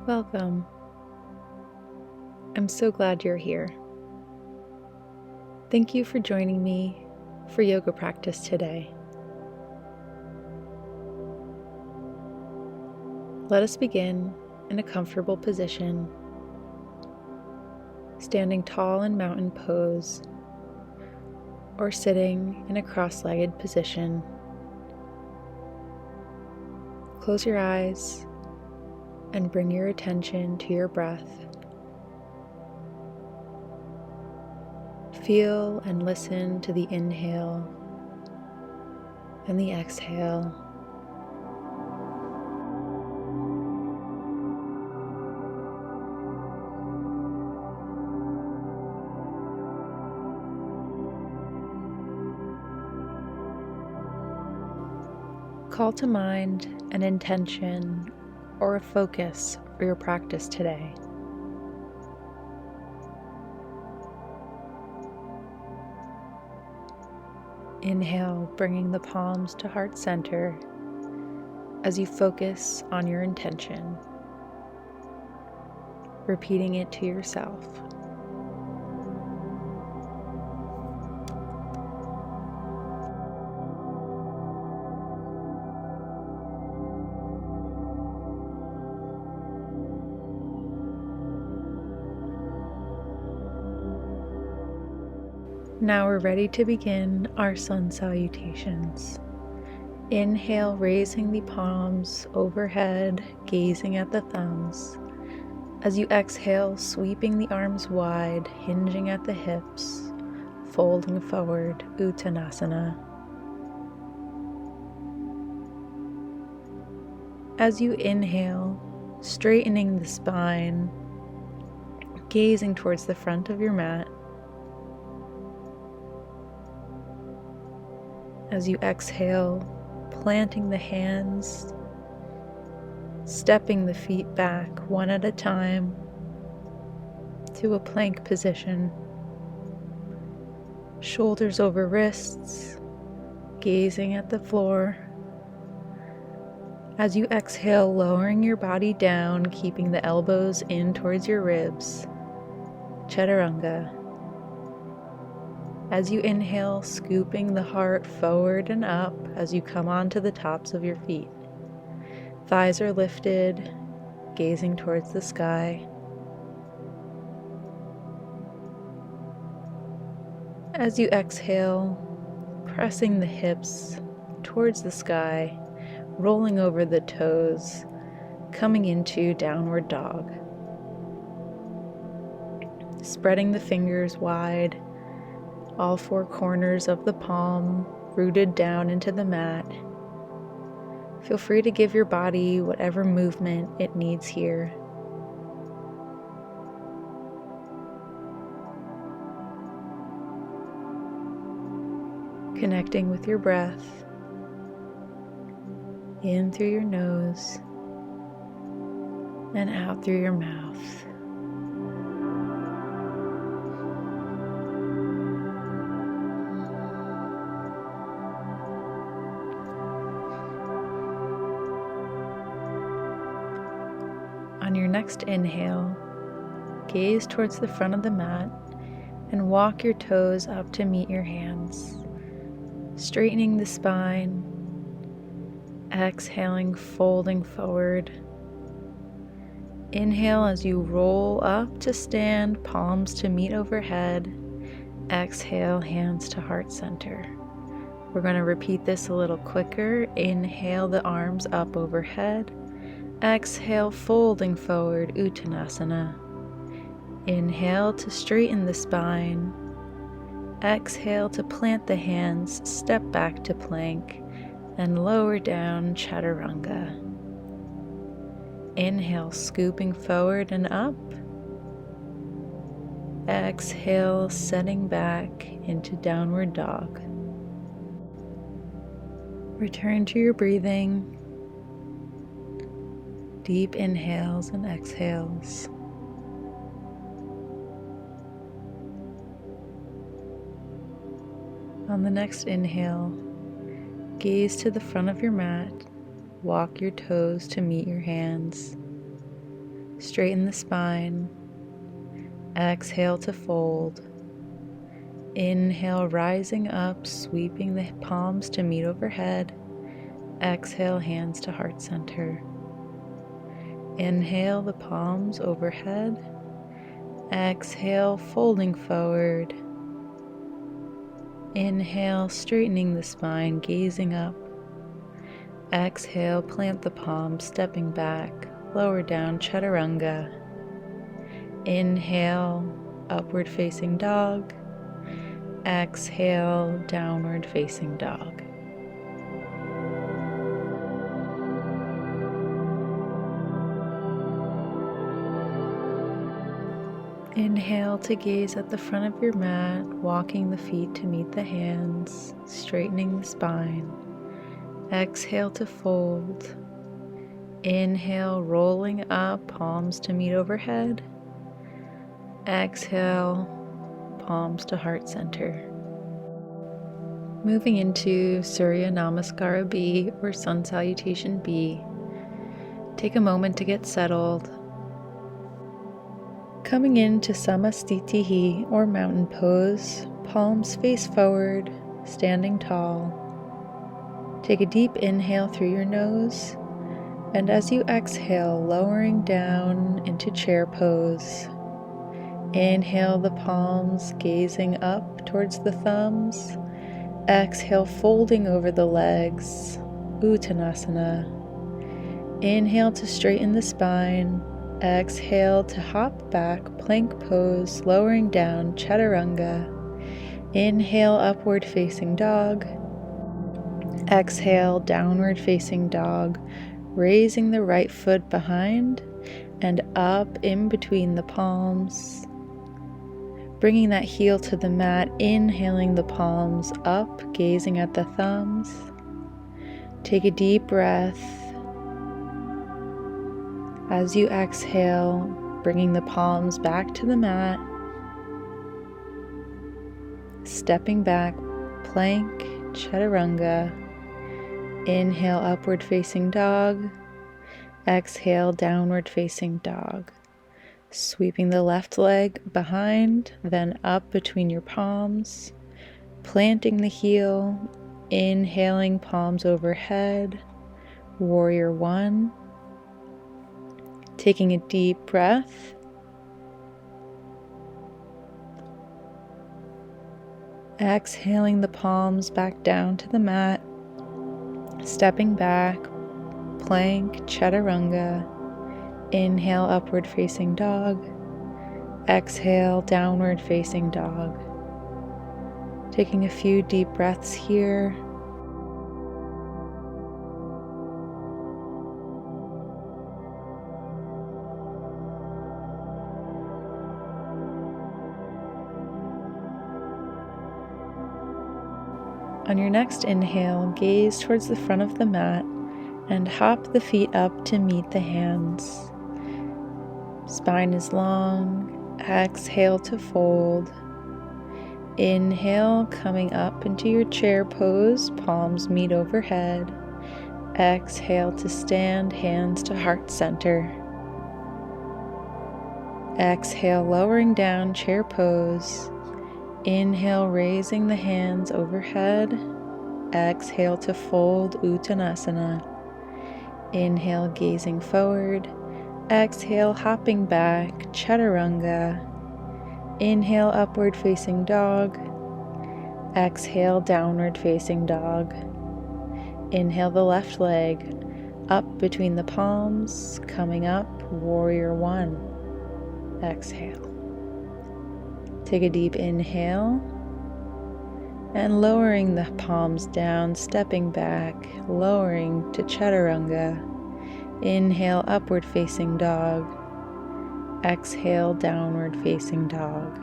Welcome. I'm so glad you're here. Thank you for joining me for yoga practice today. Let us begin in a comfortable position, standing tall in mountain pose or sitting in a cross-legged position. Close your eyes and bring your attention to your breath. Feel and listen to the inhale and the exhale. Call to mind an intention or a focus for your practice today. Inhale, bringing the palms to heart center as you focus on your intention, repeating it to yourself. Now we're ready to begin our sun salutations. Inhale, raising the palms overhead, gazing at the thumbs. As you exhale, sweeping the arms wide, hinging at the hips, folding forward, Uttanasana. As you inhale, straightening the spine, gazing towards the front of your mat. As you exhale, planting the hands, stepping the feet back one at a time to a plank position. Shoulders over wrists, gazing at the floor. As you exhale, lowering your body down, keeping the elbows in towards your ribs. Chaturanga. As you inhale, scooping the heart forward and up as you come onto the tops of your feet. Thighs are lifted, gazing towards the sky. As you exhale, pressing the hips towards the sky, rolling over the toes, coming into downward dog. Spreading the fingers wide, all four corners of the palm rooted down into the mat. Feel free to give your body whatever movement it needs here. Connecting with your breath, in through your nose and out through your mouth. On your next inhale, gaze towards the front of the mat and walk your toes up to meet your hands, straightening the spine, exhaling, folding forward. Inhale as you roll up to stand, palms to meet overhead. Exhale, hands to heart center. We're going to repeat this a little quicker. Inhale, the arms up overhead. Exhale, folding forward, Uttanasana. Inhale to straighten the spine. Exhale to plant the hands, step back to plank, and lower down, Chaturanga. Inhale, scooping forward and up. Exhale, setting back into downward dog. Return to your breathing. Deep inhales and exhales. On the next inhale, gaze to the front of your mat, walk your toes to meet your hands. Straighten the spine. Exhale to fold. Inhale, rising up, sweeping the palms to meet overhead. Exhale, hands to heart center. Inhale, the palms overhead. Exhale, folding forward. Inhale, straightening the spine, gazing up. Exhale, plant the palms, stepping back, lower down, chaturanga. Inhale, upward facing dog. Exhale, downward facing dog. Inhale to gaze at the front of your mat, walking the feet to meet the hands, straightening the spine. Exhale to fold. Inhale, rolling up, palms to meet overhead. Exhale, palms to heart center. Moving into Surya Namaskara B, or Sun Salutation B. Take a moment to get settled. Coming into Samastitihi, or mountain pose, palms face forward, standing tall. Take a deep inhale through your nose, and as you exhale, lowering down into chair pose. Inhale the palms, gazing up towards the thumbs. Exhale, folding over the legs, Uttanasana. Inhale to straighten the spine. Exhale to hop back, plank pose, lowering down, chaturanga. Inhale, upward facing dog. Exhale, downward facing dog, raising the right foot behind and up in between the palms. Bringing that heel to the mat, inhaling the palms up, gazing at the thumbs. Take a deep breath. As you exhale, bringing the palms back to the mat. Stepping back, plank, chaturanga. Inhale, upward facing dog. Exhale, downward facing dog. Sweeping the left leg behind, then up between your palms. Planting the heel, inhaling, palms overhead. Warrior one. Taking a deep breath. Exhaling the palms back down to the mat. Stepping back, plank, chaturanga. Inhale, upward facing dog. Exhale, downward facing dog. Taking a few deep breaths here. On your next inhale, gaze towards the front of the mat and hop the feet up to meet the hands. Spine is long. Exhale to fold. Inhale, coming up into your chair pose, palms meet overhead. Exhale to stand, hands to heart center. Exhale, lowering down, chair pose. Inhale, raising the hands overhead. Exhale to fold, Uttanasana. Inhale, gazing forward. Exhale, hopping back, chaturanga. Inhale, upward facing dog. Exhale, downward facing dog. Inhale the left leg up between the palms, coming up, warrior one. Exhale. Take a deep inhale and lowering the palms down, stepping back, lowering to chaturanga. Inhale, upward facing dog. Exhale, downward facing dog.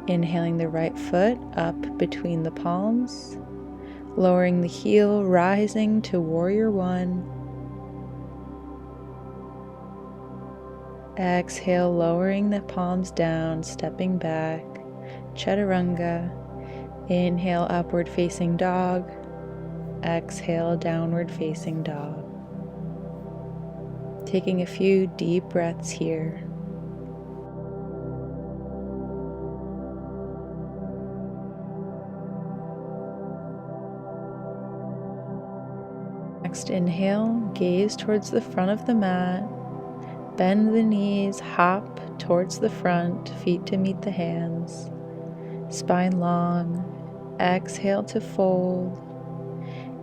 Inhaling the right foot up between the palms, lowering the heel, rising to warrior one. Exhale, lowering the palms down, stepping back, chaturanga. Inhale, upward facing dog. Exhale, downward facing dog. Taking a few deep breaths here. Next, inhale, gaze towards the front of the mat. Bend the knees, hop towards the front, feet to meet the hands. Spine long. Exhale to fold.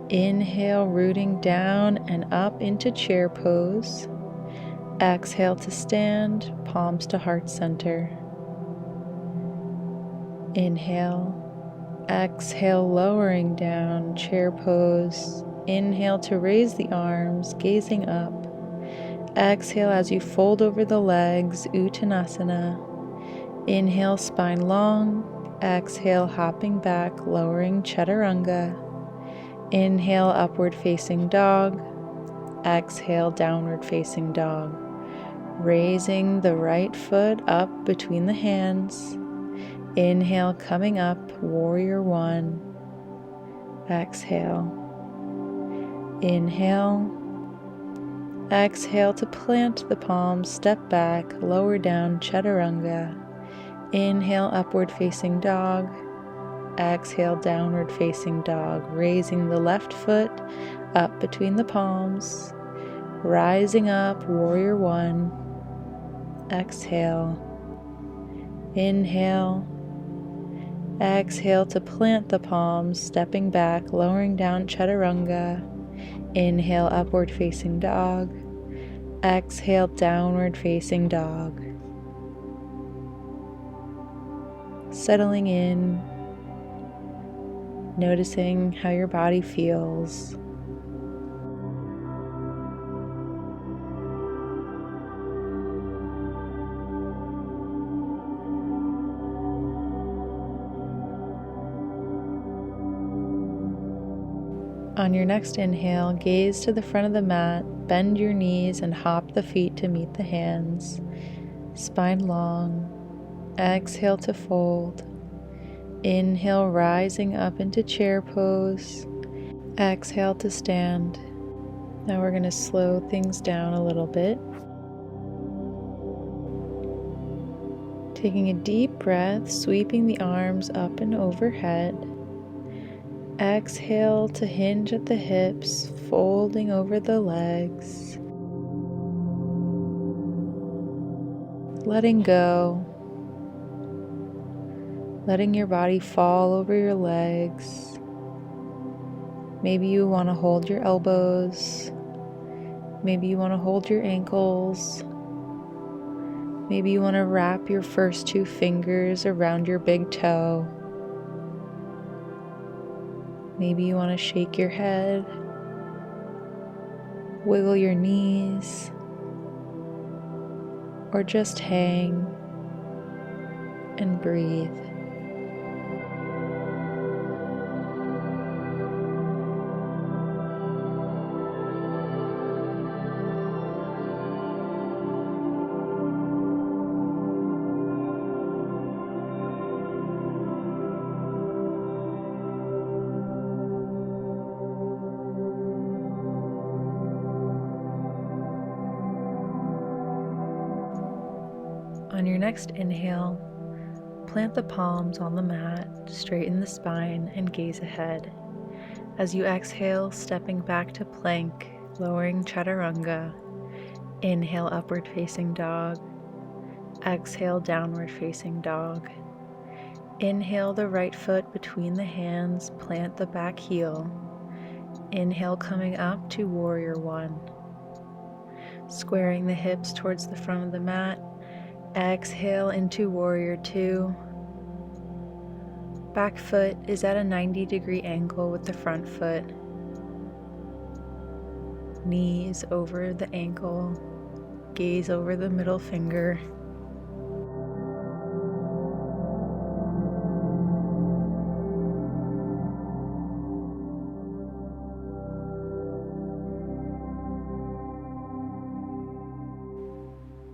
Inhale, rooting down and up into chair pose. Exhale to stand, palms to heart center. Inhale. Exhale, lowering down, chair pose. Inhale to raise the arms, gazing up. Exhale as you fold over the legs, Uttanasana. Inhale, spine long. Exhale, hopping back, lowering Chaturanga. Inhale, upward facing dog. Exhale, downward facing dog. Raising the right foot up between the hands. Inhale, coming up, warrior one. Exhale. Inhale. Exhale to plant the palms, step back, lower down, Chaturanga. Inhale, upward facing dog. Exhale, downward facing dog, raising the left foot up between the palms. Rising up, warrior one. Exhale. Inhale. Exhale to plant the palms, stepping back, lowering down, Chaturanga. Inhale, upward facing dog. Exhale, downward facing dog. Settling in, noticing how your body feels. On your next inhale, gaze to the front of the mat, bend your knees and hop the feet to meet the hands. Spine long. Exhale to fold. Inhale, rising up into chair pose. Exhale to stand. Now we're going to slow things down a little bit. Taking a deep breath, sweeping the arms up and overhead. Exhale to hinge at the hips, folding over the legs. Letting go. Letting your body fall over your legs. Maybe you want to hold your elbows. Maybe you want to hold your ankles. Maybe you want to wrap your first two fingers around your big toe. Maybe you want to shake your head, wiggle your knees, or just hang and breathe. On your next inhale, plant the palms on the mat, straighten the spine, and gaze ahead. As you exhale, stepping back to plank, lowering Chaturanga. Inhale, upward facing dog. Exhale, downward facing dog. Inhale the right foot between the hands, plant the back heel. Inhale, coming up to warrior one. Squaring the hips towards the front of the mat. Exhale into warrior two. Back foot is at a 90-degree angle with the front foot. Knees over the ankle. Gaze over the middle finger.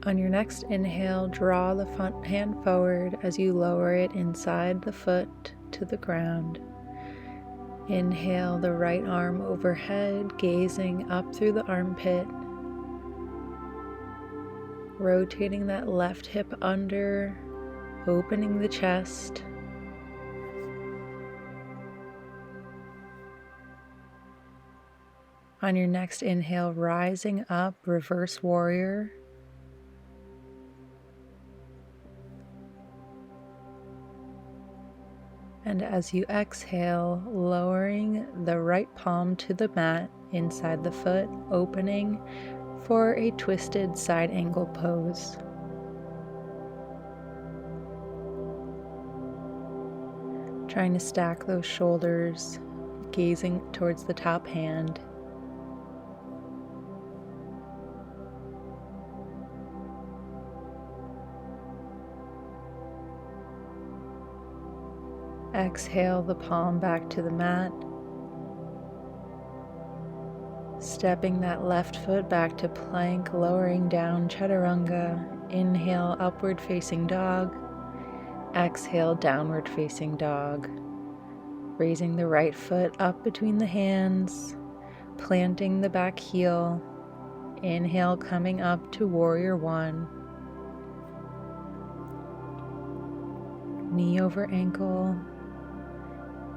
On your next inhale, draw the front hand forward as you lower it inside the foot to the ground. Inhale the right arm overhead, gazing up through the armpit. rotating that left hip under, opening the chest. On your next inhale, rising up, reverse warrior. And as you exhale, lowering the right palm to the mat inside the foot, opening for a twisted side angle pose. Trying to stack those shoulders, gazing towards the top hand. Exhale the palm back to the mat. Stepping that left foot back to plank, lowering down chaturanga. Inhale, upward facing dog. Exhale, downward facing dog. Raising the right foot up between the hands, planting the back heel. Inhale, coming up to warrior one. Knee over ankle.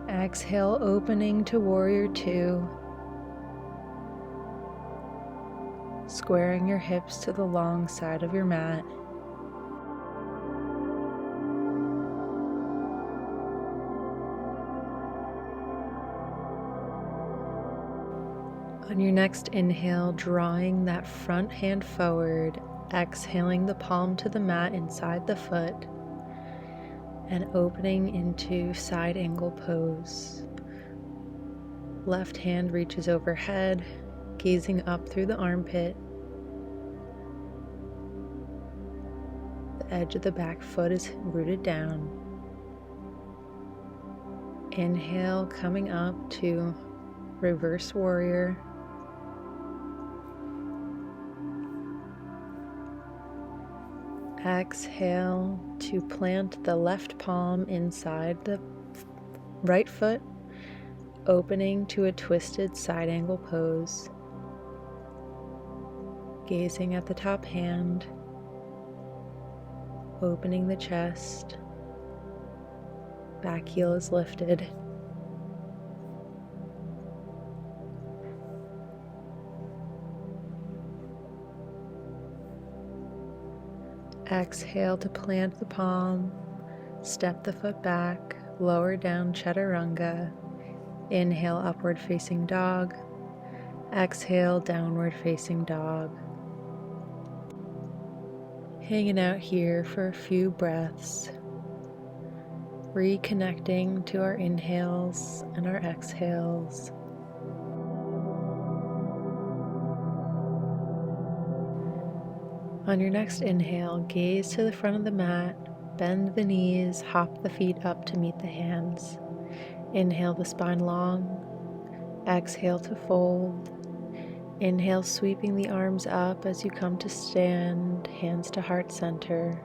Exhale, opening to warrior two. Squaring your hips to the long side of your mat. On your next inhale, drawing that front hand forward, exhaling the palm to the mat inside the foot, and opening into side angle pose. Left hand reaches overhead, gazing up through the armpit. The edge of the back foot is rooted down. Inhale, coming up to reverse warrior. Exhale to plant the left palm inside the right foot, opening to a twisted side angle pose. Gazing at the top hand, opening the chest, back heel is lifted. Exhale to plant the palm, step the foot back, lower down chaturanga. Inhale, upward facing dog. Exhale, downward facing dog. Hanging out here for a few breaths, reconnecting to our inhales and our exhales. On your next inhale, gaze to the front of the mat, bend the knees, hop the feet up to meet the hands. Inhale the spine long, exhale to fold. Inhale, sweeping the arms up as you come to stand, hands to heart center.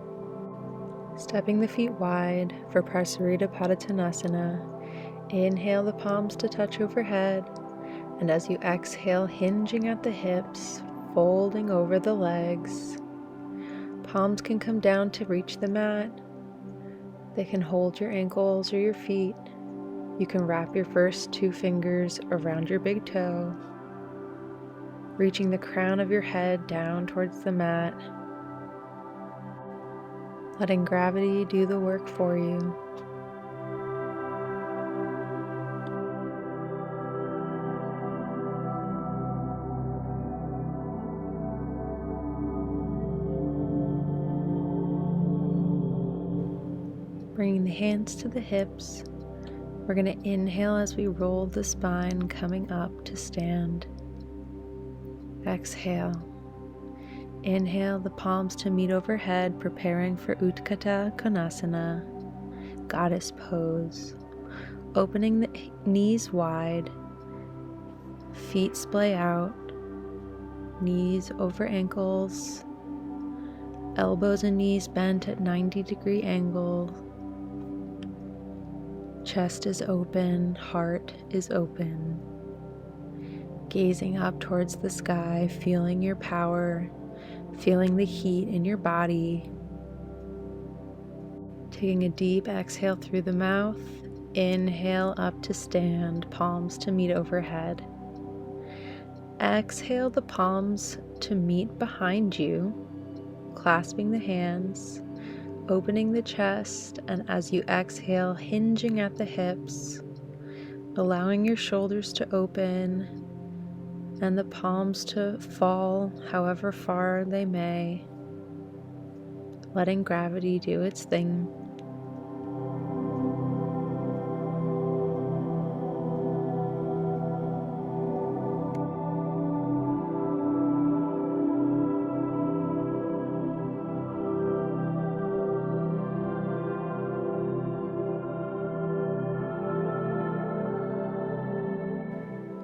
Stepping the feet wide for Prasarita Padottanasana. Inhale the palms to touch overhead, and as you exhale, hinging at the hips, folding over the legs. Palms can come down to reach the mat. They can hold your ankles or your feet. You can wrap your first two fingers around your big toe, reaching the crown of your head down towards the mat, letting gravity do the work for you. Bringing the hands to the hips, we're going to inhale as we roll the spine, coming up to stand. Exhale. Inhale the palms to meet overhead, preparing for Utthita Konasana, goddess pose. Opening the knees wide, feet splay out, knees over ankles, elbows and knees bent at 90-degree angle. Chest is open, heart is open. Gazing up towards the sky, feeling your power, feeling the heat in your body. Taking a deep exhale through the mouth. Inhale up to stand, palms to meet overhead. Exhale the palms to meet behind you, clasping the hands, opening the chest, and as you exhale, hinging at the hips, allowing your shoulders to open and the palms to fall however far they may, letting gravity do its thing.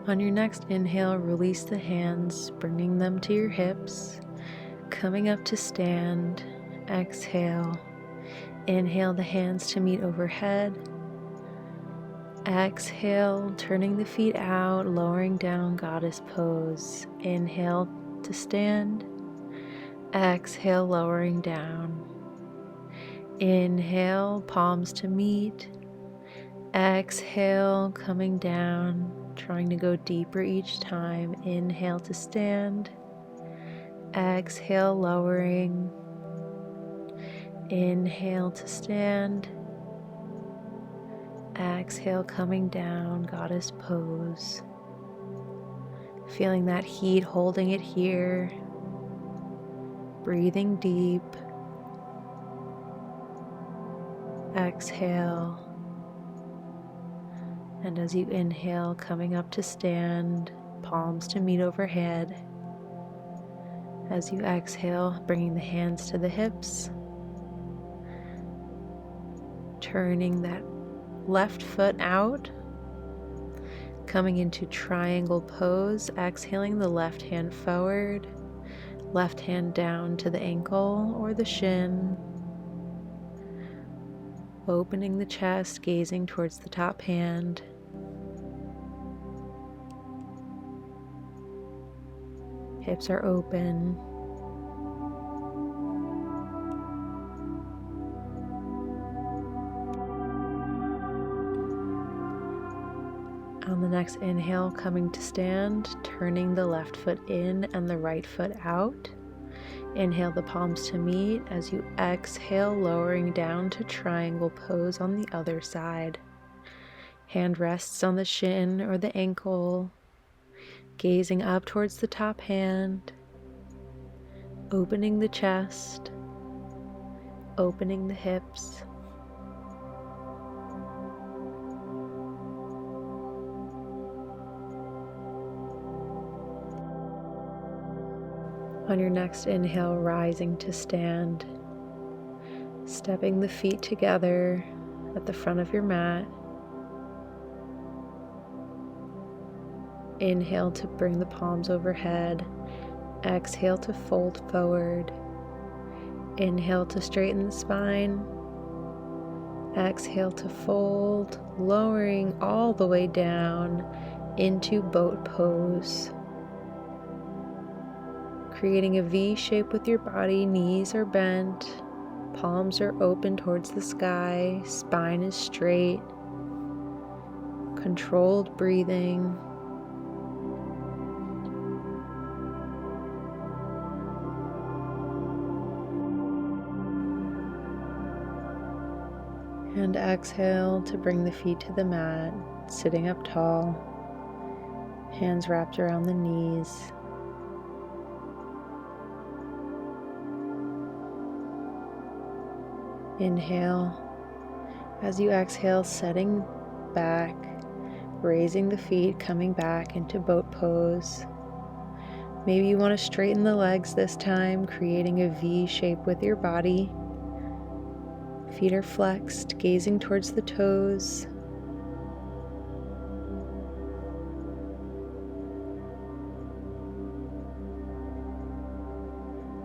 On your next inhale, release the hands, bringing them to your hips, coming up to stand. Exhale. Inhale the hands to meet overhead. Exhale, turning the feet out, lowering down, goddess pose. Inhale to stand. Exhale, lowering down. Inhale, palms to meet. Exhale, coming down, trying to go deeper each time. Inhale to stand. Exhale, lowering. Inhale to stand. Exhale, coming down, goddess pose. Feeling that heat, holding it here. Breathing deep. Exhale. And as you inhale, coming up to stand, palms to meet overhead. As you exhale, bringing the hands to the hips. Turning that left foot out. Coming into triangle pose, exhaling the left hand forward, left hand down to the ankle or the shin. Opening the chest, gazing towards the top hand. Hips are open. On the next inhale, coming to stand, turning the left foot in and the right foot out. Inhale the palms to meet. As you exhale, lowering down to triangle pose on the other side. Hand rests on the shin or the ankle, gazing up towards the top hand, opening the chest, opening the hips. On your next inhale, rising to stand, stepping the feet together at the front of your mat. Inhale to bring the palms overhead. Exhale to fold forward. Inhale to straighten the spine. Exhale to fold, lowering all the way down into boat pose. Creating a V shape with your body, knees are bent, palms are open towards the sky, spine is straight, controlled breathing. And exhale to bring the feet to the mat, sitting up tall, hands wrapped around the knees. Inhale. As you exhale, setting back, raising the feet, coming back into boat pose. Maybe you want to straighten the legs this time, creating a V shape with your body. Feet are flexed, gazing towards the toes.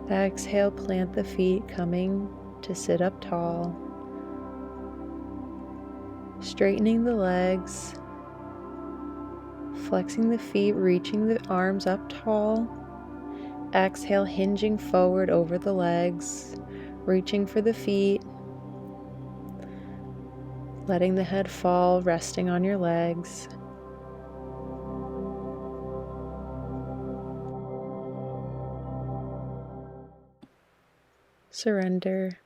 Exhale, plant the feet, coming to sit up tall. Straightening the legs, flexing the feet, reaching the arms up tall, Exhale, hinging forward over the legs, reaching for the feet, letting the head fall, resting on your legs. Surrender.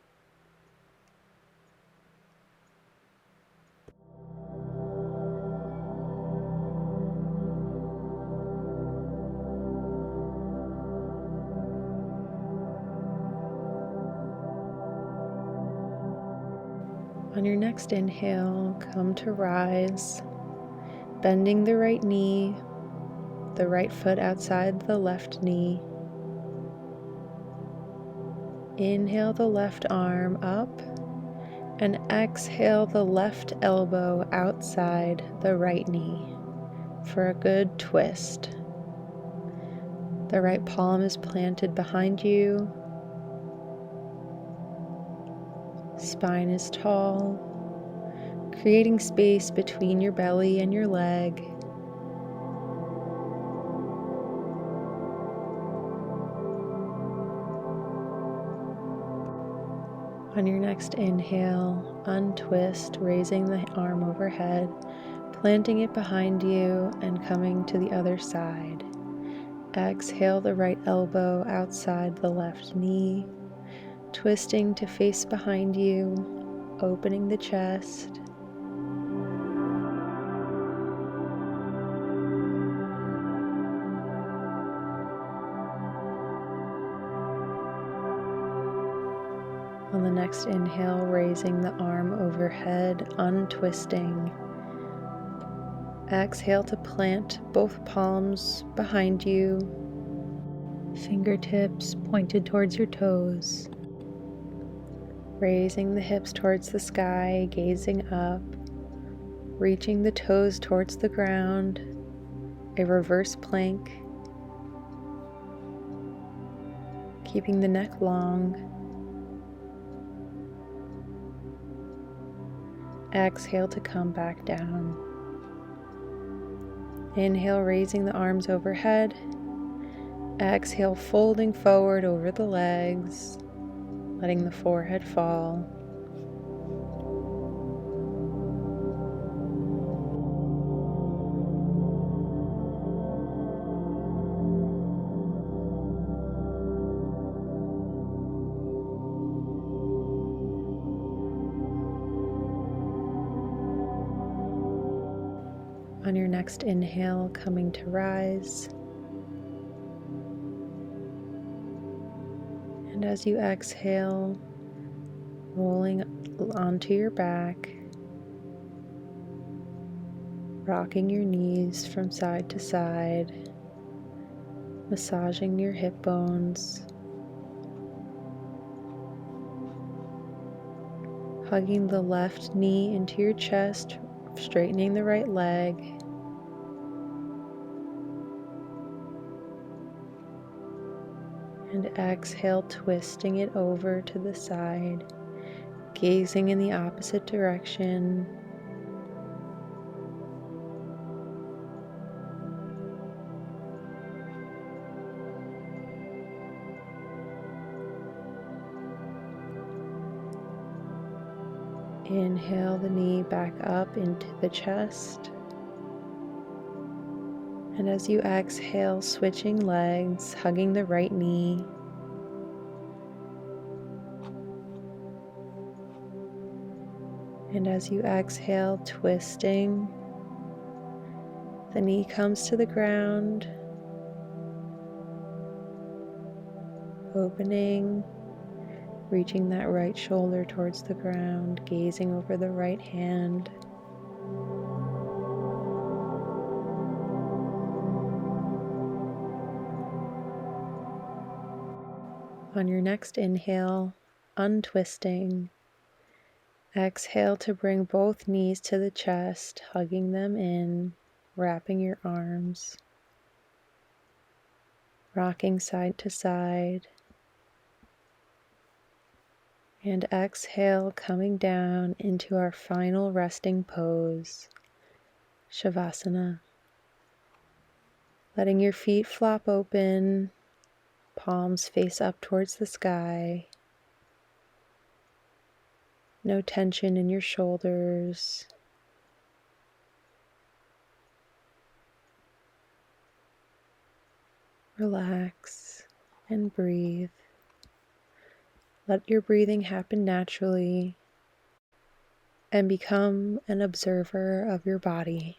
On your next inhale, come to rise, bending the right knee, the right foot outside the left knee. Inhale the left arm up and exhale the left elbow outside the right knee for a good twist. The right palm is planted behind you. Spine is tall, creating space between your belly and your leg. On your next inhale, untwist, raising the arm overhead, planting it behind you and coming to the other side. Exhale the right elbow outside the left knee, twisting to face behind you, opening the chest. On the next inhale, raising the arm overhead, untwisting. Exhale to plant both palms behind you, fingertips pointed towards your toes. Raising the hips towards the sky, gazing up, reaching the toes towards the ground, a reverse plank, keeping the neck long. Exhale to come back down. Inhale, raising the arms overhead. Exhale, folding forward over the legs, letting the forehead fall. On your next inhale, coming to rise. And as you exhale, rolling onto your back, rocking your knees from side to side, massaging your hip bones, hugging the left knee into your chest, straightening the right leg. And exhale, twisting it over to the side, gazing in the opposite direction. Inhale the knee back up into the chest. And as you exhale, switching legs, hugging the right knee. And as you exhale, twisting, the knee comes to the ground, opening, reaching that right shoulder towards the ground, gazing over the right hand. On your next inhale, untwisting. Exhale to bring both knees to the chest, hugging them in, wrapping your arms, rocking side to side. And exhale, coming down into our final resting pose, Savasana. Letting your feet flop open, Palms face up towards the sky. No tension in your shoulders. Relax and breathe. Let your breathing happen naturally and become an observer of your body.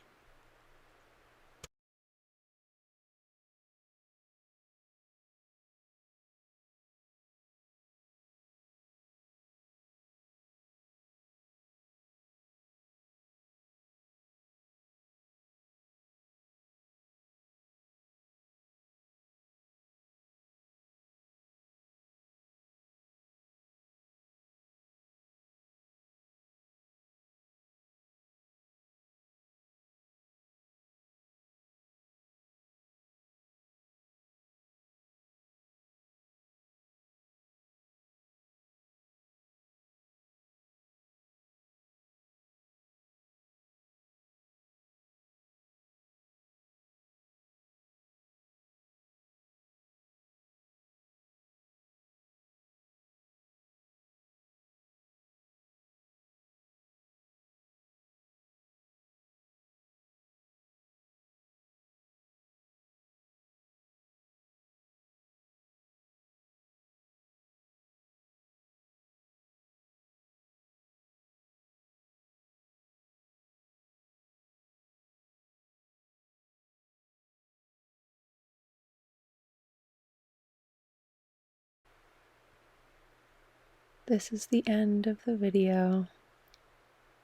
This is the end of the video,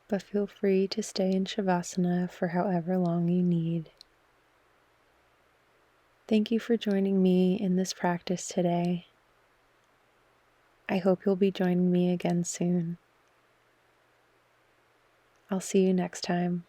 but feel free to stay in Shavasana for however long you need. Thank you for joining me in this practice today. I hope you'll be joining me again soon. I'll see you next time.